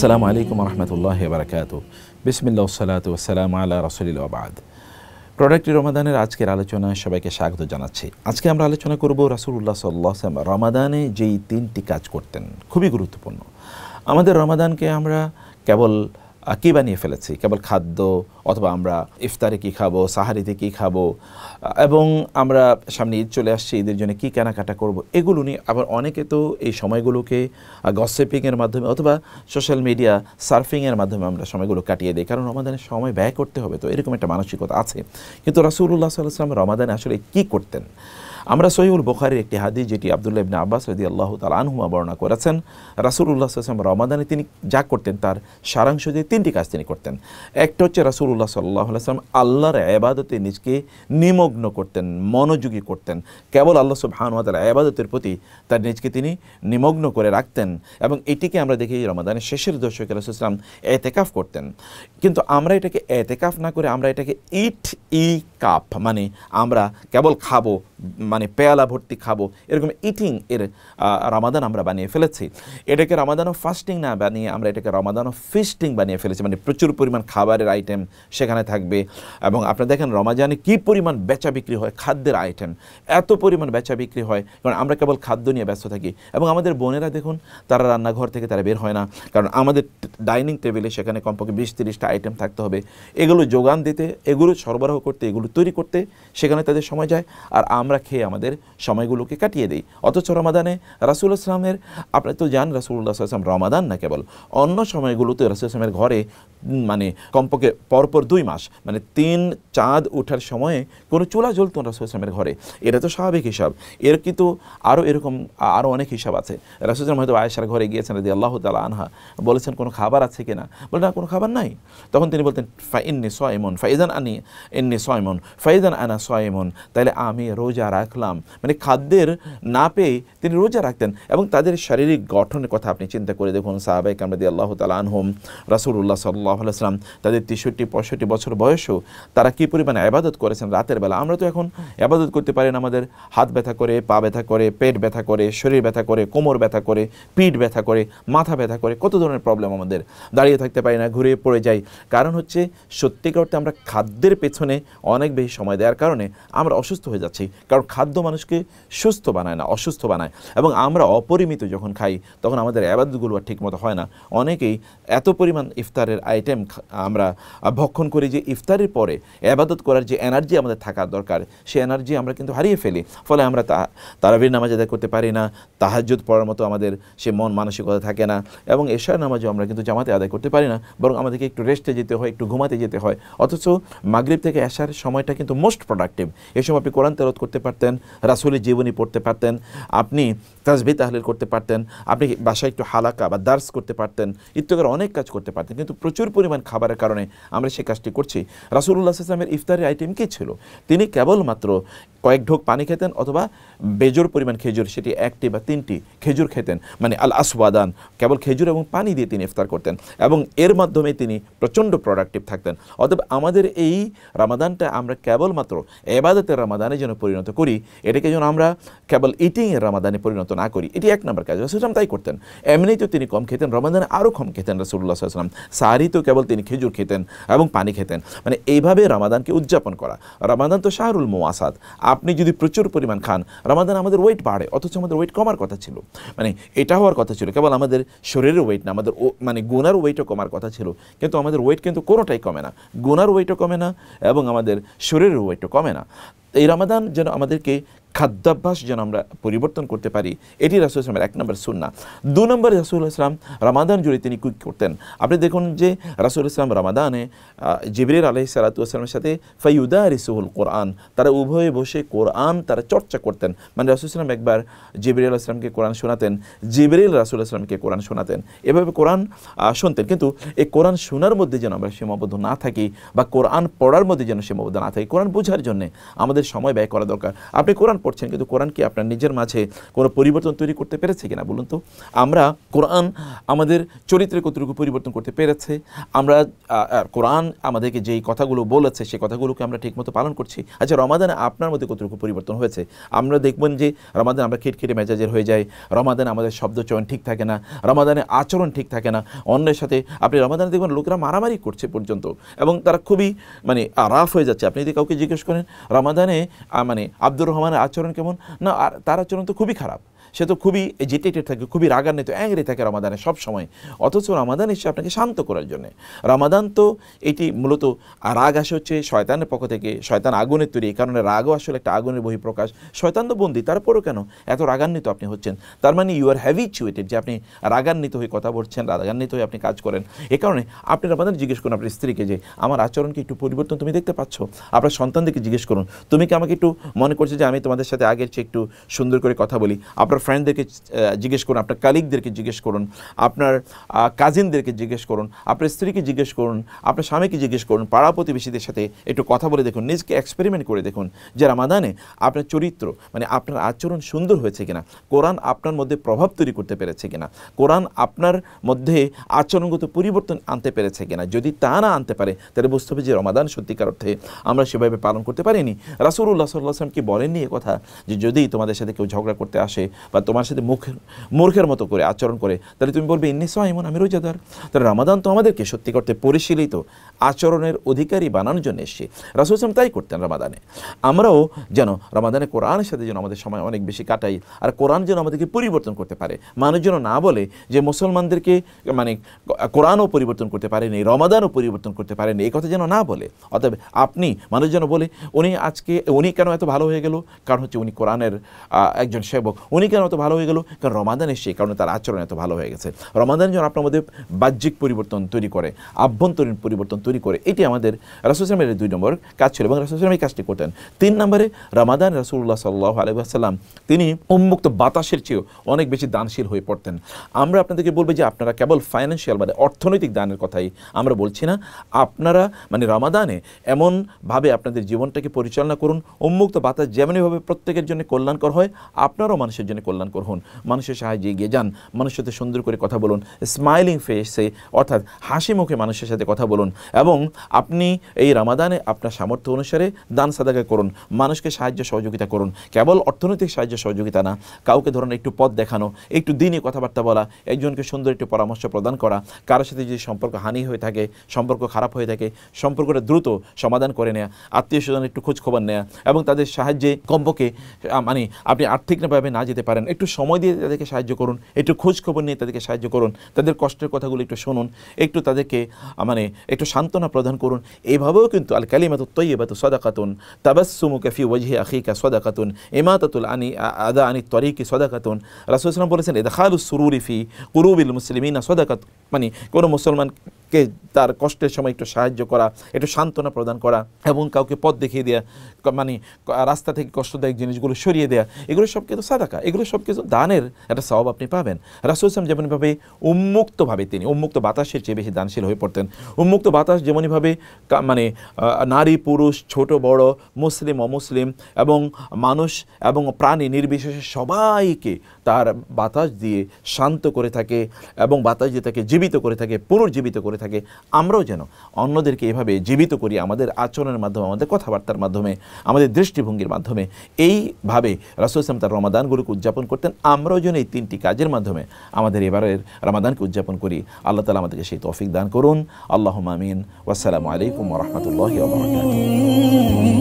আসসালামু আলাইকুম রহমতুল্লাহি ওয়া বারাকাতুহু। বিসমিল্লাহ ওয়াসসালাতু ওয়াসসালামু আলা রাসূলিল্লাহ ওয়া বা'দ। প্রোডাক্টিভ রমাদানের আজকের আলোচনায় সবাইকে স্বাগত জানাচ্ছি। আজকে আমরা আলোচনা করব রাসূলুল্লাহ সাল্লাল্লাহু আলাইহি ওয়াসাল্লাম রমাদানে যেই তিনটি কাজ করতেন, খুবই গুরুত্বপূর্ণ। আমাদের রমাদানকে আমরা কেবল কী বানিয়ে ফেলেছি, কেবল খাদ্য, অথবা আমরা ইফতারে কী খাবো, সাহারিতে কী খাবো, এবং আমরা সামনে ঈদ চলে আসছে, ঈদের জন্য কী কেনাকাটা করব, এগুলো নিয়ে আবার অনেকে তো এই সময়গুলোকে গসিপিংয়ের মাধ্যমে অথবা সোশ্যাল মিডিয়া সার্ফিংয়ের মাধ্যমে আমরা সময়গুলো কাটিয়ে দিই, কারণ রমাদানের সময় ব্যয় করতে হবে, তো এরকম একটা মানসিকতা আছে। কিন্তু রাসূলুল্লাহ সাল্লাল্লাহু আলাইহি ওয়াসাল্লাম রমাদানে আসলে কী করতেন? আমরা সহিহুল বুখারীর একটি হাদিস, যেটি আব্দুল্লাহ ইবনে আব্বাস রাদিয়াল্লাহু তাআলা আনহুমা বর্ণনা করেছেন, রাসূলুল্লাহ সাল্লাল্লাহু আলাইহি ওয়াসাল্লাম রমাদানে তিনি যা করতেন তার সারাংশ দিয়ে তিনটি কাজ তিনি করতেন। একটা হচ্ছে রাসূলুল্লাহ সাল্লাল্লাহু আলাইহি ওয়াসাল্লাম আল্লাহর ইবাদতে নিজকে নিমগ্ন করতেন, মনোযোগী করতেন, কেবল আল্লাহ সুবহানাহু ওয়া তাআলা ইবাদতের প্রতি তার নিজকে তিনি নিমগ্ন করে রাখতেন, এবং এটিকে আমরা দেখি রমাদানের শেষের দশকে রাসূল সাল্লাল্লাহু আলাইহি ওয়াসাল্লাম এতেকাফ করতেন। কিন্তু আমরা এটাকে এতেকাফ না করে আমরা এটাকে কাপ, মানে আমরা কেবল খাবো, মানে পেয়ালা ভর্তি খাবো, এরকম ইটিং এর রমাদান আমরা বানিয়ে ফেলেছি। এটাকে রমাদান অফ ফাস্টিং না বানিয়ে আমরা এটাকে রমাদান অফ ফিস্টিং বানিয়ে ফেলেছি, মানে প্রচুর পরিমাণ খাবারের আইটেম সেখানে থাকবে। এবং আপনারা দেখেন রমাজানে কী পরিমাণ বেচা বিক্রি হয়, খাদ্যের আইটেম এত পরিমাণ বেচা বিক্রি হয়, কারণ আমরা কেবল খাদ্য নিয়ে ব্যস্ত থাকি। এবং আমাদের বোনেরা দেখুন, তারা রান্নাঘর থেকে তারা বের হয় না, কারণ আমাদের ডাইনিং টেবিলে সেখানে কমপক্ষে 20-30টা আইটেম থাকতে হবে, এগুলো যোগান দিতে, এগুলো সরবরাহ করতে, এগুলো তৈরি করতে সেখানে তাদের সময় যায়, আর আমরা খেয়ে আমাদের সময়গুলোকে কাটিয়ে দিই। অথচ রমাদানে রাসূলুল্লাহ সাল্লাল্লাহু আলাইহি ওয়াসাল্লামের, আপনি তো জান রাসূলুল্লাহ সাল্লাল্লাহু আলাইহি ওয়াসাল্লাম রমাদান না, কেবল অন্য সময়গুলোতে রাসূলুল্লাহ সাল্লাল্লাহু আলাইহি ওয়াসাল্লামের ঘরে মানে কমপক্ষে পরপর 2 মাস, মানে 3 চাঁদ ওঠার সময়ে কোনো চুলা জ্বলত না রাসূলুল্লাহ সাল্লাল্লাহু আলাইহি ওয়াসাল্লামের ঘরে। এটা তো স্বাভাবিক হিসাব। এর কিন্তু আরও অনেক হিসাব আছে। রাসূলুল্লাহ সাল্লাল্লাহু আলাইহি ওয়াসাল্লাম হয়তো আয়েশার ঘরে গিয়েছেন রাদিয়াল্লাহু তাআলা আনহা, বলেছেন কোনো খাবার আছে কিনা, বলে না কোনো খাবার নাই। তখন তিনি বলতেন ফাইন্নী সাইমুন ফাইজান আনি ইন্নী সাইমুন ফাইজান আনা সাইমুন, তাহলে আমি রোজা রাখলাম, মানে খাদ্যের না পেয়ে তিনি রোজা রাখতেন। এবং তাদের শারীরিক গঠনের কথা আপনি চিন্তা করে দেখুন, সাহাবায়ে কেরাম রাদিয়াল্লাহু তাআলা আনহুম, রাসূলুল্লাহ সাল্লাল্লাহু আলাইহি ওয়াসাল্লাম তাদের 63-65 বছর বয়সেও তারা কী পরিমাণ ইবাদত করেছেন রাতের বেলা। আমরা তো এখন ইবাদত করতে পারি না, আমাদের হাত ব্যথা করে, পা ব্যথা করে, পেট ব্যথা করে, শরীর ব্যথা করে, কোমর ব্যথা করে, পিঠ ব্যথা করে, মাথা ব্যথা করে, কত ধরনের প্রবলেম আমাদের, দাঁড়িয়ে থাকতে পারি না, ঘুরে পড়ে যাই। কারণ হচ্ছে সত্যিকার অর্থে আমরা খাদ্যের পেছনে অনেক বেশি সময় দেওয়ার কারণে আমরা অসুস্থ হয়ে যাচ্ছি, কারণ খাদ্য মানুষকে সুস্থ বানায় না, অসুস্থ বানায়। এবং আমরা অপরিমিত যখন খাই তখন আমাদের ইবাদতগুলো আর ঠিকমতো হয় না। অনেকেই এত পরিমাণ ইফতারের আইটেম আমরা ভক্ষণ করি যে ইফতারের পরে ইবাদত করার যে এনার্জি আমাদের থাকার দরকার, সেই এনার্জি আমরা কিন্তু হারিয়ে ফেলি। ফলে আমরা তারাবির নামাজ আদায় করতে পারি না, তাহাজ্জুদ পড়ার মতো আমাদের সে মন মানসিকতা থাকে না, এবং এশার নামাজও আমরা কিন্তু জামাতে আদায় করতে পারি না, বরং আমাদেরকে একটু রেস্টে যেতে হয়, একটু ঘুমাতে যেতে হয়। অথচ মাগরিব থেকে এশার সময়টা কিন্তু মোস্ট প্রোডাক্টিভ। এই সময় আপনি কোরআন তেলাওয়াত করতে পারতেন, রাসূলের জীবনী পড়তে পারতেন, আপনি তাসবিহ তাহলিল করতে পারতেন, আপনি বাসায় একটু হালাকা বা দার্স করতে পারতেন, ইত্যাদি অনেক কাজ করতে পারতেন। কিন্তু প্রচুর পরিমাণ খাবারের কারণে আমরা সেই কাজটি করছি। রাসূলুল্লাহ সাল্লাল্লাহু আলাইহি ওয়াসাল্লামের ইফতারের আইটেম কী ছিল? তিনি কেবলমাত্র কয়েক ঢোক পানি খেতেন, অথবা বেজোর পরিমাণ খেজুর, সেটি 1টি বা 3টি খেজুর খেতেন, মানে আল আসওয়াদান, কেবল খেজুর এবং পানি দিয়ে তিনি ইফতার করতেন, এবং এর মাধ্যমে তিনি প্রচণ্ড প্রোডাক্টিভ থাকতেন। অতএব আমাদের এই রমাদানটা আমরা কেবলমাত্র ইবাদতের রমাদানে যেন পরিণত করি, এটাকে যেন আমরা কেবল ইটিংয়ের রমাদানে পরিণত না করি। এটি 1 নম্বর কাজ। রাসূল তাই করতেন। এমনিতেও তিনি কম খেতেন, রমাদানে আরও কম খেতেন রাসূলুল্লাহ সাল্লাল্লাহু আলাইহি ওয়াসাল্লাম। সাহরিতেও কেবল তিনি খেজুর খেতেন এবং পানি খেতেন। মানে এইভাবে রমাদানকে উদযাপন করা। রমাদান তো শাহরুল মুওয়াসাত। আপনি যদি প্রচুর পরিমাণ খান, রমাদান আমাদের ওয়েট বাড়ে, অথচ আমাদের ওয়েট কমার কথা ছিল, মানে এটা হওয়ার কথা ছিল, কেবল আমাদের শরীরের ওয়েট না, আমাদের মানে গুনার ওয়েটও কমার কথা ছিল। কিন্তু আমাদের ওয়েট কিন্তু কোনোটাই কমে না, গুনার ওয়েটও কমে না এবং আমাদের শরীরের ওয়েটও কমে না। এই রমাদান যেন আমাদেরকে খাদ্যাভ্যাস যেন আমরা পরিবর্তন করতে পারি, এটি রাসূলুল্লাহ সাল্লাল্লাহু আলাইহি ওয়াসাল্লামের 1 নম্বর সুন্নাহ। 2 নম্বরে রাসূলুল্লাহ সাল্লাল্লাহু আলাইহি ওয়াসাল্লাম রমাদান জুড়ে তিনি কি করতেন? আপনি দেখুন যে রাসূলুল্লাহ সাল্লাল্লাহু আলাইহি ওয়াসাল্লাম রমাদানে জিবরিল আলাইহিস সালাতু ওয়াসসালামের সাথে ফায়ুদারিসুল কোরআন, তারা উভয়ে বসে কোরআন তারা চর্চা করতেন। মানে রাসূলুল্লাহ সাল্লাল্লাহু আলাইহি ওয়াসাল্লাম একবার জিবরিল আলাইহিস সালামকে কোরআন শোনাতেন, জিবরিল রাসূলুল্লাহ সাল্লাল্লাহু আলাইহি ওয়াসাল্লামকে কোরআন শোনাতেন, এভাবে কোরআন শুনতেন। কিন্তু এই কোরআন শোনার মধ্যে যেন আমরা সীমাবদ্ধ না থাকি, বা কোরআন পড়ার মধ্যে যেন সীমাবদ্ধ না থাকি। কোরআন বোঝার জন্য আমাদের সময় ব্যয় করা দরকার। আপনি কোরআন পড়ছেন, কিন্তু কোরআন কি আপনার নিজের মাঝে কোনো পরিবর্তন তৈরি করতে পেরেছে কিনা বলুন তো? আমরা কোরআন আমাদের চরিত্রের কতটুকু পরিবর্তন করতে পেরেছে? আমরা কোরআন আমাদেরকে যেই কথাগুলো বলেছে সেই কথাগুলোকে আমরা ঠিকমতো পালন করছি? আচ্ছা, রমাদানে আপনার মধ্যে কতটুকু পরিবর্তন হয়েছে? আমরা দেখবেন যে রমাদানে আমরা খিটখিটে মেজাজের হয়ে যাই, রমাদানে আমাদের শব্দ চয়ন ঠিক থাকে না, রমাদানে আচরণ ঠিক থাকে না অন্যের সাথে। আপনি রমাদানে দেখবেন লোকেরা মারামারি করছে পর্যন্ত, এবং তারা খুবই মানে রাফ হয়ে যাচ্ছে। আপনি যদি কাউকে জিজ্ঞেস করেন রমাদানে মানে আব্দুর রহমানের আচরণ কেমন, না আর তার আচরণ তো খুবই খারাপ, সে তো খুবই এজিটেটেড থাকে, খুবই রাগান্বিত, অ্যাংরি থাকে রমাদানে সব সময়। অথচ রমাদান এসে আপনাকে শান্ত করার জন্য। রমাদান তো এটি মূলত রাগ আসে হচ্ছে শয়তানের পক্ষ থেকে, শয়তান আগুনের তৈরি, এই কারণে রাগও আসলে একটা আগুনের বহিঃপ্রকাশ। শয়তান তো বন্দী, তারপরও কেন এত রাগান্বিত আপনি হচ্ছেন? তার মানে ইউ আর হ্যাবিচুয়েটেড, যে আপনি রাগান্বিত হয়ে কথা বলছেন, রাগান্বিত হয়ে আপনি কাজ করেন। এ কারণে আপনি রমাদানে জিজ্ঞেস করুন আপনার স্ত্রীকে যে আমার আচরণকে একটু পরিবর্তন তুমি দেখতে পাচ্ছ? আপনার সন্তানদেরকে জিজ্ঞেস করুন, তুমি কি আমাকে একটু মনে করছো যে আমি তোমাদের সাথে আগের চেয়ে একটু সুন্দর করে কথা বলি? আপনার ফ্রেন্ডদেরকে জিজ্ঞেস করুন, আপনার কালিগদেরকে জিজ্ঞেস করুন, আপনার কাজিনদেরকে জিজ্ঞেস করুন, আপনার স্ত্রীকে জিজ্ঞেস করুন, আপনার স্বামীকে জিজ্ঞেস করুন, পাড়া প্রতিবেশীদের সাথে একটু কথা বলে দেখুন, নিজকে এক্সপেরিমেন্ট করে দেখুন যে রমাদানে আপনার চরিত্র মানে আপনার আচরণ সুন্দর হয়েছে কিনা, কোরআন আপনার মধ্যে প্রভাব তৈরি করতে পেরেছে কিনা, কোরআন আপনার মধ্যে আচরণগত পরিবর্তন আনতে পেরেছে কিনা। যদি তা না আনতে পারে তাহলে বুঝতে হবে যে রমাদান সত্যিকার অর্থে আমরা সেভাবে পালন করতে পারিনি। রাসূলুল্লাহ সাল্লাল্লাহু আলাইহি ওয়াসাল্লাম কি বলেননি এ কথা যে যদি তোমাদের সাথে কেউ ঝগড়া করতে আসে বা তোমার সাথে মূর্খের মতো করে আচরণ করে, তাহলে তুমি বলবে ইন্নী সাইমুন, আমি রোজাদার। তাহলে রমাদান তো আমাদেরকে সত্যি করতে পরিশীলিত আচরণের অধিকারী বানানোর জন্য এসেছে। রাসূল সাল্লাল্লাহু আলাইহি ওয়াসাল্লাম তাই করতেন রমাদানে। আমরাও যেন রমাদানে কোরআনের সাথে যেন আমাদের সময় অনেক বেশি কাটাই, আর কোরআন যেন আমাদেরকে পরিবর্তন করতে পারে। মানুষ যেন না বলে যে মুসলমানদেরকে মানে কোরআনও পরিবর্তন করতে পারেনি, রমাদানও পরিবর্তন করতে পারেনি, এই কথা যেন না বলে। অতএব আপনি মানুষ যেন বলে উনি কেন এত ভালো হয়ে গেল, কারণ হচ্ছে উনি কোরআনের একজন সেবক। উনি কেন এত ভালো হয়ে গেল, কারণ রমাদান এসে কারণে তার আচরণ এত ভালো হয়ে গেছে। রমাদান যেন আপনার মধ্যে বাহ্যিক পরিবর্তন তৈরি করে, আভ্যন্তরীণ পরিবর্তন তৈরি করে, এটি আমাদের রাসূল সাল্লাল্লাহু আলাইহি ওয়াসাল্লামের 2 নম্বর কাজ ছিল এবং রাসূল সাল্লাল্লাহু আলাইহি ওয়াসাল্লাম এই কাজটি করতেন। 3 নম্বরে রমাদান রাসূলুল্লাহ সাল্লাল্লাহু আলাইহি ওয়াসাল্লাম তিনি উন্মুক্ত বাতাসের চেয়েও অনেক বেশি দানশীল হয়ে পড়তেন। আমরা আপনাদেরকে বলবো যে আপনারা কেবল ফাইন্যান্সিয়াল মানে অর্থনৈতিক দানের কথাই আমরা বলছি না, আপনারা মানে রমাদানে এমনভাবে আপনাদের জীবনটাকে পরিচালনা করুন, উন্মুক্ত বাতাস যেমনভাবে প্রত্যেকের জন্য কল্যাণকর হয় আপনারাও মানুষের জন্য কল্যাণকর হন। মানুষের সাহায্যে এগিয়ে যান, মানুষের সাথে সুন্দর করে কথা বলুন, স্মাইলিং ফেসে অর্থাৎ হাসি মুখে মানুষের সাথে কথা বলুন, এবং আপনি এই রমাদানে আপনার সামর্থ্য অনুসারে দান সাদাকা করুন, মানুষকে সাহায্য সহযোগিতা করুন। কেবল অর্থনৈতিক সাহায্য সহযোগিতা না, কাউকে ধরুন একটু পথ দেখানো, একটু দিনই কথাবার্তা বলা, একজনকে সুন্দর একটু পরামর্শ প্রদান করা, কারোর সাথে যদি সম্পর্ক হানি হয়ে থাকে, সম্পর্ক খারাপ হয়ে থাকে, সম্পর্কটা দ্রুত সমাধান করে নেওয়া, আত্মীয় স্বজন একটু খোঁজ খবর নেওয়া, এবং তাদের সাহায্যে কমপক্ষে মানে আপনি আর্থিকভাবে না যেতে পারেন একটু সময় দিয়ে তাদেরকে সাহায্য করুন, একটু খোঁজ খবর নিয়ে তাদেরকে সাহায্য করুন, তাদের কষ্টের কথাগুলো একটু শুনুন, একটু তাদেরকে মানে একটু সান্ত্বনা প্রদান করুন। এইভাবেও কিন্তু আল কালিমাতু তাইয়্যিবাতু সাদাকাতুন, তাবাসসুমুকা ফি ওয়াজহি আখিকা সাদাকাতুন, ইমাতাতুল আদা আনি তরিকি সাদাকাতুন। রাসূল সাল্লাল্লাহু আলাইহি ওয়াসাল্লাম বলেছেন ইদখালুস সুরুরি ফি কুলুবিল মুসলিমিনা সাদাকাতুন, মানে কোনো মুসলমানকে তার কষ্টের সময় একটু সাহায্য করা, একটু সান্ত্বনা প্রদান করা, এবং কাউকে পথ দেখিয়ে দেওয়া, মানে রাস্তা থেকে কষ্টদায়ক জিনিসগুলো সরিয়ে দেওয়া, এগুলো সব কিছু সাদাকা, এগুলো সব কিছু দানের একটা সওয়াব আপনি পাবেন। রাসূল সাল্লাল্লাহু আলাইহি ওয়াসাল্লাম যেমনভাবে উন্মুক্তভাবে তিনি উন্মুক্ত বাতাসের চেয়ে বেশি দানশীল হয়ে পড়তেন। উন্মুক্ত বাতাস যেমনইভাবে মানে নারী পুরুষ ছোট বড় মুসলিম অমুসলিম এবং মানুষ এবং প্রাণী নির্বিশেষে সবাইকে তার বাতাস দিয়ে শান্ত করে থাকে এবং বাতাস দিয়ে তাকে জীবিত করে থাকে, পুনর্জীবিত করে থাকে। আমরাও যেন অন্যদেরকে এভাবে জীবিত করি আমাদের আচরণের মাধ্যমে, আমাদের কথাবার্তার মাধ্যমে, আমাদের দৃষ্টিভঙ্গির মাধ্যমে। এইভাবে রাসূল সাল্লাল্লাহু আলাইহি ওয়াসাল্লাম তার রমাদানগুলোকে উদযাপন করতেন। আমরাও যেন এই 3টি কাজের মাধ্যমে আমাদের এবারের রমাদানকে উদযাপন করি। আল্লাহ তাআলা আমাদেরকে সেই তৌফিক দান করুন। আল্লাহুম্মা আমিন। ওয়াসসালামু আলাইকুম ওয়া রাহমাতুল্লাহি ওয়া বারাকাতুহু।